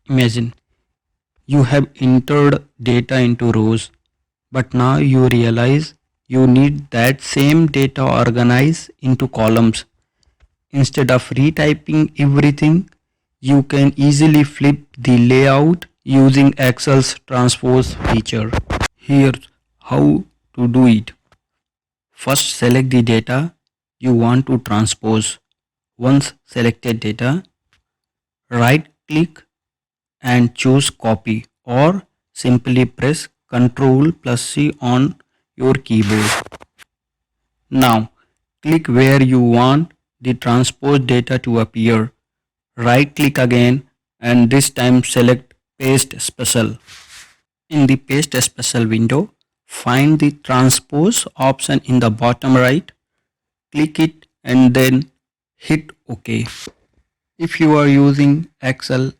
Imagine you have entered data into rows, but now you realize you need that same data organized into columns. Instead of retyping everything, you can easily flip the layout using Excel's transpose feature. Here's how to do it. First, select the data you want to transpose. Once selected data, right click and choose copy, or simply press Ctrl plus C on your keyboard. Now click where you want the transpose data to appear. Right click again and this time select Paste Special. In the Paste Special window, find the transpose option in the bottom right. Click it and then hit OK. If you are using Excel